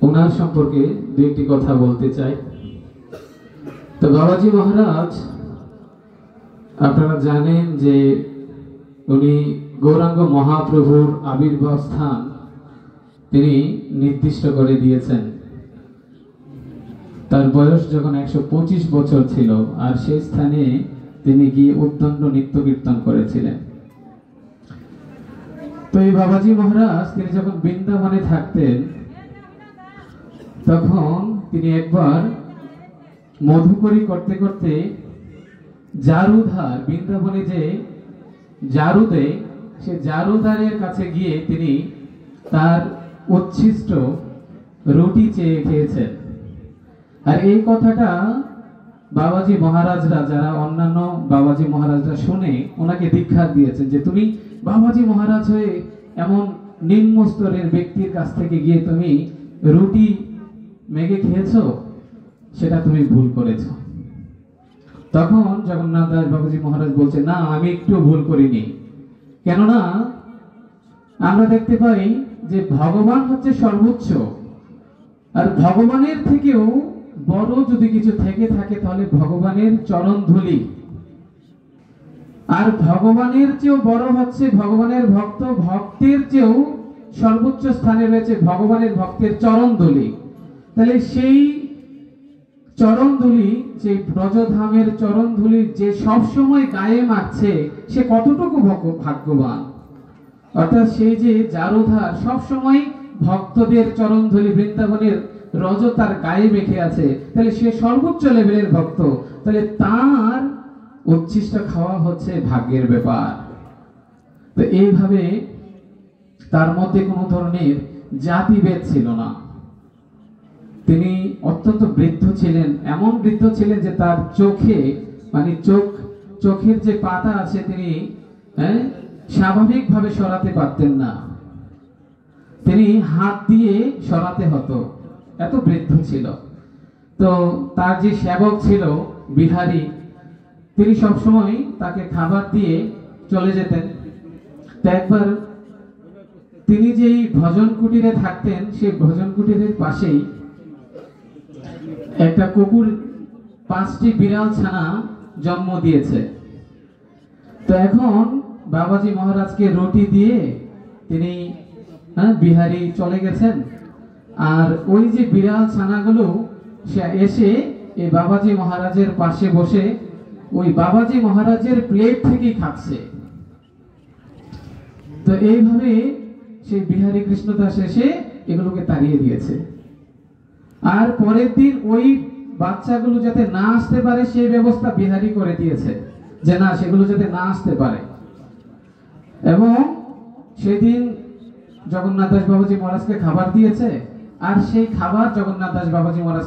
ওনার সম্পর্কে দুইটি কথা বলতে চাই। তো বাবাজি মহারাজ আপনারা জানেন যে উনি গৌরাঙ্গ মহাপ্রভুর আবির্ভাব স্থান তিনি নির্দিষ্ট করে দিয়েছেন। তার বয়স যখন 125 বছর ছিল, আর সেই স্থানে তিনি গিয়ে উদ্দণ্ড নিত্য কীর্তন করেছিলেন। তো এই বাবাজি মহারাজ তিনি যখন বৃন্দাবনে থাকতেন, তখন তিনি একবার মধুকরী করতে করতে জারুধার, বৃন্দাবনে যে জারুদে, সে জারুধারের কাছে গিয়ে তিনি তার উচ্ছিষ্ট রুটি চেয়ে খেয়েছেন। আর এই কথাটা বাবাজি মহারাজরা, যারা অন্যান্য বাবাজি মহারাজরা শুনে ওনাকে দীক্ষা দিয়েছেন যে তুমি বাবাজি মহারাজ হয়ে এমন নিম্ন স্তরের ব্যক্তির কাছ থেকে গিয়ে তুমি রুটি মেঘে খেয়েছো, সেটা তুমি ভুল করেছো। তখন জগন্নাথ দাস বাবাজি মহারাজ বলছে, না, আমি একটু ভুল করিনি। কেননা আমরা দেখতে পাই যে ভগবান হচ্ছে সর্বোচ্চ, আর ভগবানের থেকেও বড় যদি কিছু থেকে থাকে তাহলে ভগবানের চরণ ধুলি। আর ভগবানের চেয়েও বড় হচ্ছে ভগবানের ভক্ত, ভক্তের চেয়েও সর্বোচ্চ স্থানে রয়েছে ভগবানের ভক্তের চরণ ধুলি। তাহলে সেই চরণ ধুলি, যে ব্রজধামের চরণ ধুলি যে সব সময় গায়ে মাখছে, সে কতটুকু ভাগ্যবান। অর্থাৎ সেই যে জারুধার সব সময় ভক্তদের চরণ ধুলি, বৃন্দাবনের রজ তার গায়ে মেখে আছে, তাহলে সে সর্বোচ্চ লেভেলের ভক্ত। তাহলে তার উচ্ছিষ্ট খাওয়া হচ্ছে ভাগ্যের ব্যাপার। তো এইভাবে তার মধ্যে কোনো ধরনের জাতিভেদ ছিল না। তিনি অত্যন্ত বৃদ্ধ ছিলেন, এমন বৃদ্ধ ছিলেন যে তার চোখে মানে চোখের যে পাতা আছে তিনি স্বাভাবিকভাবে সরাতে পারতেন না, তিনি হাত দিয়ে সরাতে হতো, এত বৃদ্ধ ছিল। তো তার যে সেবক ছিল বিহারী, তিনি সবসময় তাকে খাবার দিয়ে চলে যেতেন। তো একবার তিনি যেই ভজন কুটিরে থাকতেন, সেই ভজন কুটিরের পাশেই একটা কুকুর 5টি বিড়াল ছানা জন্ম দিয়েছে। তো এখন বাবাজি মহারাজকে রুটি দিয়ে তিনি বিহারী চলে গেছেন, আর ওই যে বিড়াল ছানাগুলো সে এসে এই বাবাজি মহারাজের পাশে বসে ওই বাবাজি মহারাজের প্লেট থেকেই খাচ্ছে। তো এইভাবে সেই বিহারী কৃষ্ণদাস এসে এগুলোকে তাড়িয়ে দিয়েছে। আর পরের দিন ওই বাচ্চাগুলো যাতে না আসতে পারে সেই ব্যবস্থা বিহারী করে দিয়েছে, যে না, সেগুলো যাতে না আসতে পারে। এবং সেদিন জগন্নাথ দাস বাবাজি মহারাজকে খাবার দিয়েছে, আর সেই খাবার জগন্নাথ দাস বাবাজি মহারাজ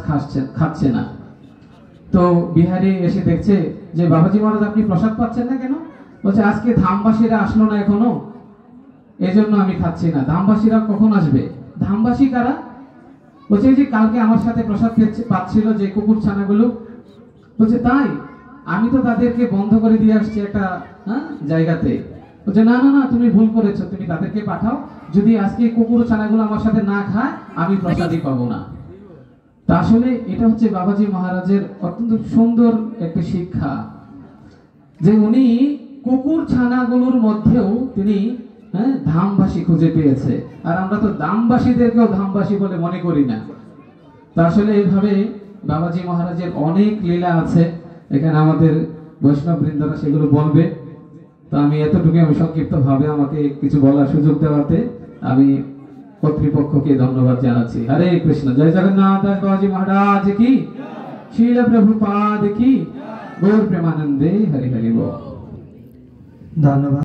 খাচ্ছে না। তো বিহারী এসে দেখছে যে বাবাজি মহারাজ আপনি প্রসাদ পাচ্ছেন না কেন? বলছে আজকে ধামবাসীরা আসলো না এখনো, এজন্য আমি খাচ্ছি না। ধামবাসীরা কখন আসবে? ধামবাসী কারা? বলছে যে কালকে আমার সাথে প্রসাদ পাচ্ছিল যে কুকুর ছানাগুলো। বলছে তাই? আমি তো তাদেরকে বন্ধ করে দিয়ে আসছি একটা জায়গাতে। বলছে না না না, তুমি ভুল করেছো, তুমি তাদেরকে পাঠাও। যদি আজকে কুকুর ছানাগুলো আমার সাথে না খায়, আমি প্রসাদই পাবো না। তা আসলে এটা হচ্ছে বাবাজি মহারাজের অত্যন্ত সুন্দর একটা শিক্ষা, যে উনি কুকুর ছানাগুলোর মধ্যেও তিনি ধামবাসী খুঁজে পেয়েছে। আর আমরা তো দামবাসীদেরকেও ধামবাসী বলে মনে করি না। তা আসলে এইভাবে বাবাজি মহারাজের অনেক লীলা আছে, এখানে আমাদের বৈষ্ণব বৃন্দরা সেগুলো বলবে। তো আমি এতটুকু সংক্ষিপ্ত ভাবে আমাকে কিছু বলার সুযোগ দেওয়াতে আমি কর্তৃপক্ষকে ধন্যবাদ জানাচ্ছি। হরে কৃষ্ণ। জয় জগন্নাথ দাস বাবাজি মহারাজ কি, শিল প্রভুপাদ কি, গৌর প্রেমানন্দে। হরি হরি বল। ধন্যবাদ।